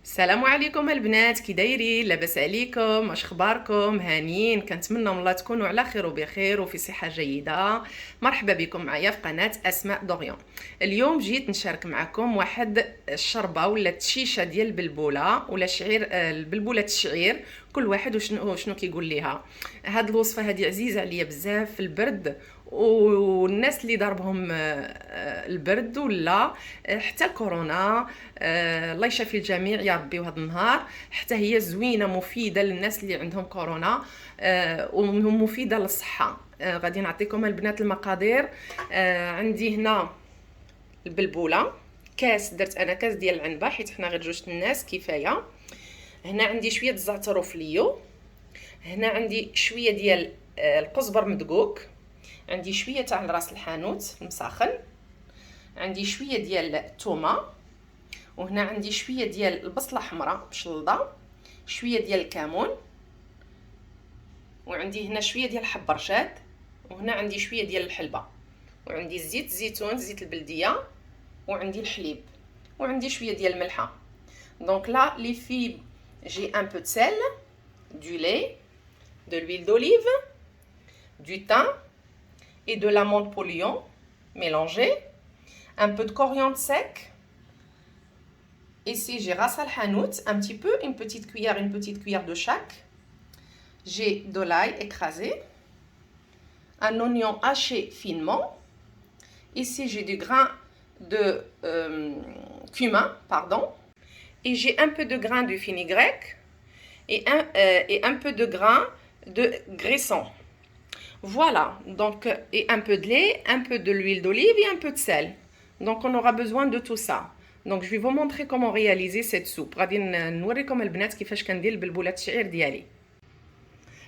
السلام عليكم البنات، كي دايرين؟ لاباس عليكم؟ واش اخباركم؟ هانيين؟ كنتمنى من الله تكونوا على خير وبخير وفي صحه جيده. مرحبا بكم معايا في قناه اسماء دوريون. اليوم جيت نشارك معكم واحد الشربه ولا التشيشه ديال البلبوله ولا شعير، البلبوله الشعير. كل واحد وشنو كيقول ليها. هاد الوصفه هذه عزيزه عليا بزاف في البرد، والناس اللي ضربهم البرد ولا حتى الكورونا. الله يشافي الجميع يا ربي. وهذا النهار حتى هي زوينه مفيده للناس اللي عندهم كورونا، ومفيده للصحه. غادي نعطيكم البنات المقادير. عندي هنا البلبوله، كاس، درت انا كاس ديال العنبه حيت حنا غير جوج الناس كفايه. هنا عندي شويه الزعتر وفليو. هنا عندي شويه ديال القزبر مدقوق. عندي شويه تاع راس الحانوت مسخن. عندي شويه ديال الثومه. وهنا عندي شويه ديال البصله حمراء مشلضه. شويه ديال الكمون. وعندي هنا شويه ديال الحب رشاد. وهنا عندي شويه ديال الحلبه. وعندي زيت الزيتون، زيت البلديه. وعندي الحليب. وعندي شويه ديال الملحه. دونك لا لي في j'ai un peu de sel, du lait, de l'huile d'olive, du thym et de l'amande polluant mélangé, un peu de coriandre sec. Ici j'ai ras al hanout, un petit peu, une petite cuillère de chaque. J'ai de l'ail écrasé, un oignon haché finement. Ici j'ai du grain de cumin, pardon. Et j'ai un peu de grain de fenugrec et un peu de grain de graisson. Voilà, donc, et un peu de lait, un peu de l'huile d'olive et un peu de sel. Donc on aura besoin de tout ça. Donc je vais vous montrer comment réaliser cette soupe. غادي نوريكم البنات كيفاش كندير البلبولات الشعير ديالي.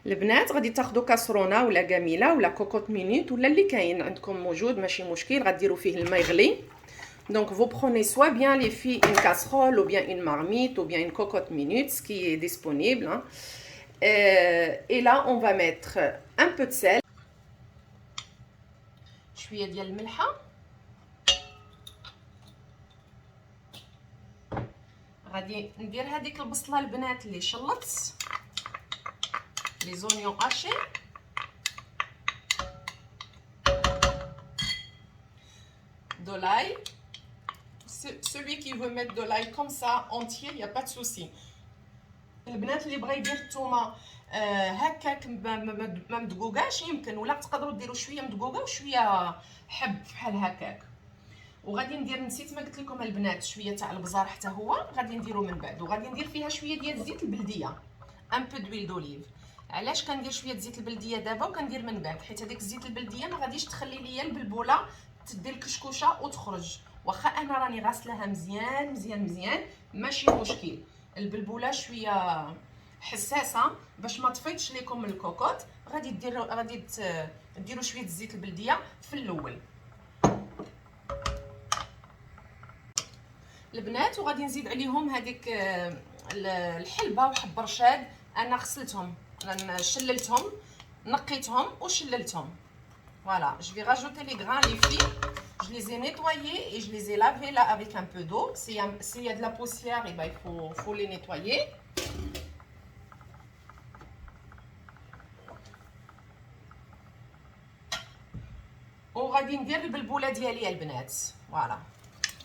البنات غادي تاخذوا كاسرونه ولا قاميله ولا كوكوط مينيت ولا اللي كاين عندكم موجود، ماشي مشكل. غديروا فيه الماء يغلي. Donc vous prenez soit bien les filles une casserole ou bien une marmite ou bien une cocotte minute, ce qui est disponible. Hein. Et là on va mettre un peu de sel. شويه ديال الملحه. غادي ندير هذيك البصله البنات اللي شلطت، لي زونيون هاشي. De l'ail. Celui qui veut mettre de l'ail comme ça entier, il n'y a pas de souci. البنات اللي بغا يدير الثومه هكاك ما مدقوقاش يمكن، ولا تقدروا ديروا شويه مدقوقه وشويه حب بحال هكاك. وغادي ندير، نسيت ما قلت لكم البنات، شويه تاع البزار حتى هو غادي نديرو من بعد. وغادي ندير فيها شويه ديال زيت البلديه، ان بو دويل دوليف. علاش كندير شويه زيت البلديه دابا وكندير من بعد؟ حيت هذيك الزيت البلديه ما غاديش تخلي ليا البلبوله تدي الكشكوشه وتخرج. واخا انا راني غاسلاها مزيان مزيان مزيان ماشي مشكل. البلبوله شويه حساسه باش ما تفيضش لكم من الكوكوط. غادي ديروا شويه زيت البلديه في الاول البنات. وغادي نزيد عليهم هذيك الحلبه وحب رشاد. انا غسلتهم، شللتهم، نقيتهم وشللتهم. Voilà, je vais rajouter les grains, les filles. Je les ai nettoyés et je les ai lavés là avec un peu d'eau. S'il y a de la poussière, et ben, faut les nettoyer. وغادي ندير البلبوله ديالي البنات. فوالا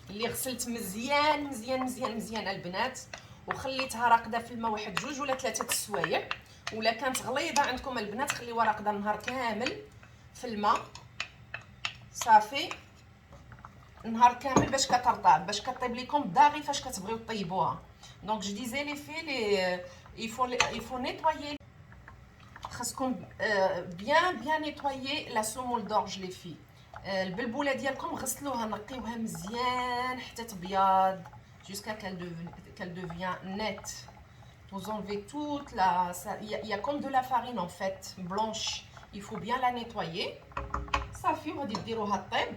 اللي غسلت مزيان مزيان مزيان مزيان البنات، وخليتها راقده في الماء واحد 2 ولا 3 السوايع. ولا كانت غليظه عندكم البنات خليوها راقده النهار كامل في الماء صافي، نهار كامل باش كترطب، باش كطيب لكم داغي فاش كتبغيو طيبوها. دونك جو ديزي لي في لي يفو نيتوايي. خاصكم بيان نيتوايي لا سومول دورج لي في. البلبوله ديالكم غسلوها نقيوها مزيان حتى تبيض jusqu'à qu'elle devient nette. Vous enlevez toute la, il y a comme de la farine en fait blanche. Il faut bien la nettoyer. صافي وغادي ديروها طيب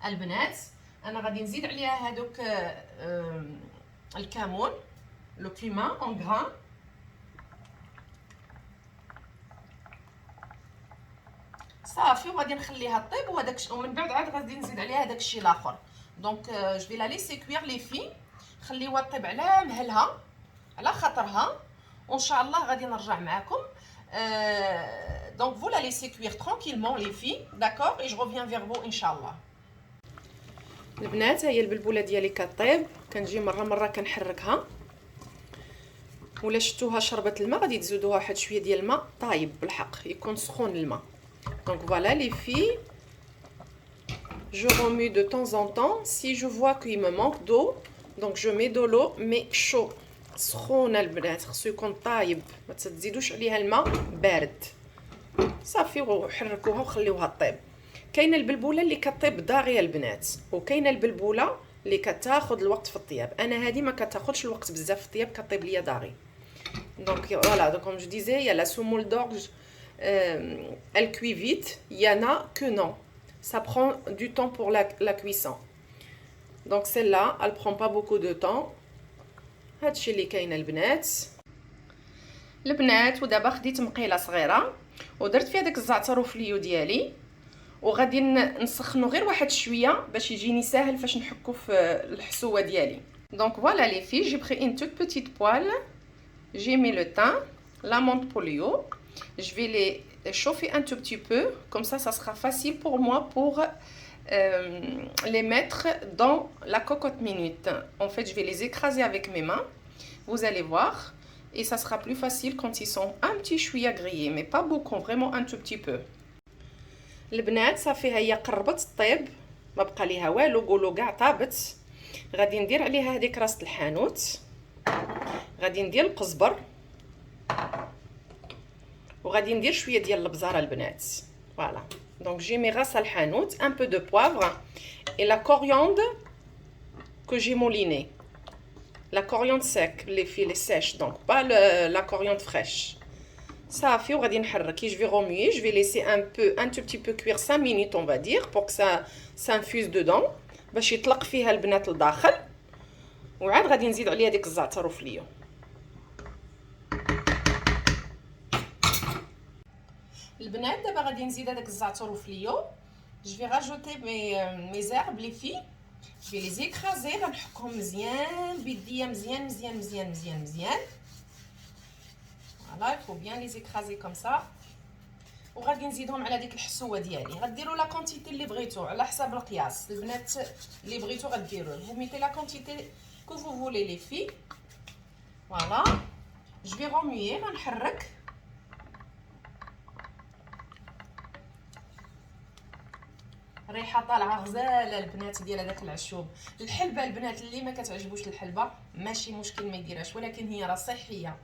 البنات. انا غادي نزيد عليها هذوك الكمون، لو كيمان اون غران. صافي وغادي نخليها طيب. وهذاك ومن بعد عاد غادي نزيد عليها هذاك الشيء الاخر. دونك جو في لا ليسي كوير لي في. خليوها طيب على مهلها على خاطرها، وان شاء الله غادي نرجع معكم. Donc vous la laissez cuire tranquillement les filles, d'accord, et je reviens vers vous ان شاء الله. البنات هي البلبوله ديالي كطيب، كنجي مره كنحركها، ولا شفتوها شربت الماء غادي تزودوها واحد شويه ديال الماء طايب بالحق، يكون سخون الماء. Donc voilà les filles, je remue de temps en temps. Si je vois qu'il me manque d'eau, donc je mets de l'eau mais chaud. سخونه البنات، خصو يكون طايب، ما تزيدوش عليها الماء بارد. صافي وحركوها وخليوها طيب. كاينه البلبوله اللي كطيب داغيه البنات، وكاينه البلبوله اللي كتاخذ الوقت في الطياب. انا هذه ما كتاخذش الوقت بزاف في الطياب، كطيب ليا داغي. Donc voilà, donc comme je disais, il y a la semoule d'orge, elle cuit vite. Il y en a que non, ça prend du temps pour la cuisson. Donc celle-là, elle prend pas beaucoup de temps. هادشي اللي كاين البنات. ودابا خديت مقيله صغيره ودرت فيها داك الزعتر وفليو ديالي، وغادي نسخنو غير واحد شويه باش يجيني ساهل فاش نحكو في الحسوه ديالي. Donc voilà les filles, j'ai pris une toute petite poêle, j'ai mis le thym, la menthe polio. Je vais les chauffer un tout petit peu, comme ça sera facile pour moi pour les mettre dans la cocotte minute. En fait, je vais les écraser avec mes mains, vous allez voir, et ça sera plus facile quand ils sont un petit chouïa grillés, mais pas beaucoup, vraiment un tout petit peu. البنات صافي هي قربت طيب، ما بقى ليها والو، قولوا كاع طابت. غادي ندير عليها هذيك راس الحانوت، غادي ندير القزبر، وغادي ندير شويه ديال البزاره البنات. فوالا. Donc j'ai mis ras al hanout, un peu de poivre et la coriandre que j'ai moulinée. La coriandre sec, les filets sèches, donc pas la coriandre fraîche. Ça fait, وغادي نحرك. Je vais remuer, je vais laisser un tout petit peu cuire 5 minutes on va dire pour que ça s'infuse dedans باش يطلق فيها البنات لداخل. وعاد غادي نزيد عليها ديك الزعتر وفليو. البنات دابا غادي نزيد هذاك الزعتر وفليو. Je vais rajouter mes herbes les filles. Je vais les écraser, غنحكهم مزيان بيديا مزيان. Voilà, il faut bien les écraser comme ça. وغادي نزيدهم على ديك الحسوه ديالي. غديروا لا كونتيتي اللي بغيتو على حساب القياس البنات اللي بغيتو غديروا. Vous mettez la quantité que vous voulez les filles. Voilà. Je vais remuer, غنحرك. ريحه طالعه غزاله البنات ديال هذاك العشوب. الحلبه البنات اللي ما كتعجبوش الحلبه ماشي مشكل ما يديرهاش، ولكن هي راه صحيه،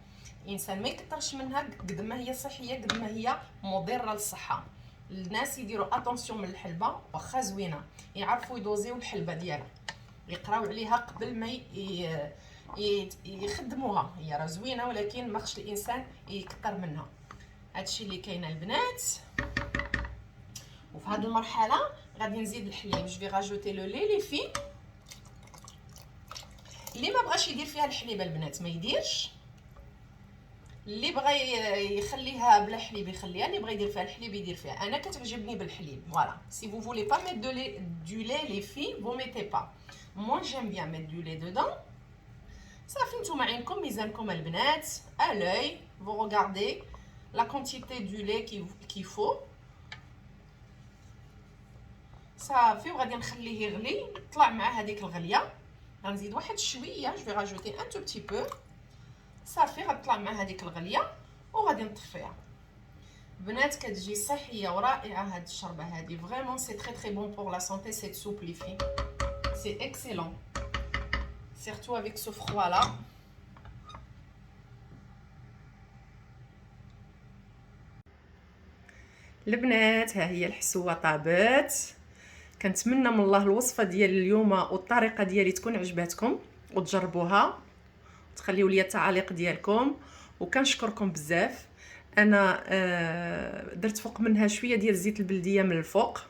الانسان ما يكثرش منها قد ما هي صحيه قد ما هي مضره للصحه. الناس يديروا اتونسيون من الحلبه، واخا زوينه يعرفوا يدوزيو الحلبه ديالها، يقراو عليها قبل ما يخدموها. هي راه زوينه ولكن ما خصش الانسان يكثر منها. هادشي اللي كاين البنات. وفي هذه المرحله غادي نزيد الحليب. جو في راجوتي لو لي لي في. اللي ما بغاش يدير فيها الحليب البنات ما يديرش، اللي بغى يخليها بلا حليب يخليها، اللي بغى يدير فيها الحليب يدير فيها. انا كتعجبني بالحليب. فوالا. سي فو فولي با ميت دو لait لي في فو ميتي با. مو جيم بيان ميت دو لait دودون. صافي نتوما عينكم ميزانكم البنات à l'œil, vous regardez la quantité du lait qu'il faut. صافي وغادي نخليه يغلي. طلع مع هذيك الغليه غنزيد واحد شويه. جو في راجوتي ان تو بتي بو. صافي غتطلع مع هذيك الغليه وغادي نطفيها. بنات كتجي صحيه ورائعه هاد الشربه هادي. فريمون سي تري تري بون بور لا سونتي سيت سوب لي في. سي اكسيلون سيرتو افيك سو فروا لا. البنات ها هي الحسوه طابت. كنتمنى من الله الوصفه ديال اليوم والطريقه ديالي تكون عجباتكم وتجربوها، تخليوا لي التعاليق ديالكم، وكنشكركم بزاف. انا درت فوق منها شويه ديال زيت البلديه من الفوق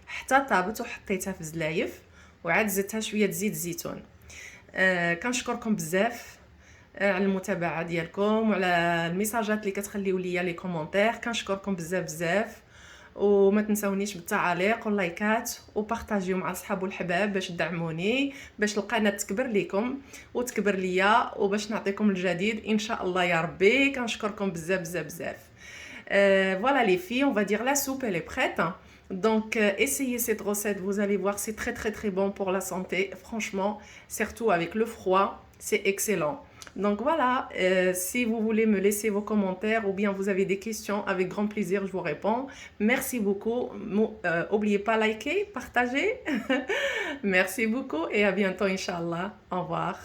حتى طابت وحطيتها في زلايف، وعاد زدتها شويه زيت الزيتون. كنشكركم بزاف على المتابعه ديالكم وعلى الميساجات اللي كتخليو ليا لي كومونتير. كنشكركم بزاف وما تنساونيش بالتعاليق واللايكات وبارطاجيو مع الصحاب والحباب باش تدعموني، باش القناه تكبر ليكم وتكبر ليا، وباش نعطيكم الجديد ان شاء الله يا ربي. كنشكركم بزاف بزاف بزاف. Voilà les filles, on va dire la soupe elle est prête. Donc essayez cette recette, vous allez voir, c'est très très très bon pour la santé. Franchement, surtout avec le froid, c'est excellent. Donc voilà, si vous voulez me laisser vos commentaires ou bien vous avez des questions, avec grand plaisir je vous réponds. Merci beaucoup. N'oubliez pas liker, partager. Merci beaucoup et à bientôt Inch'Allah. Au revoir.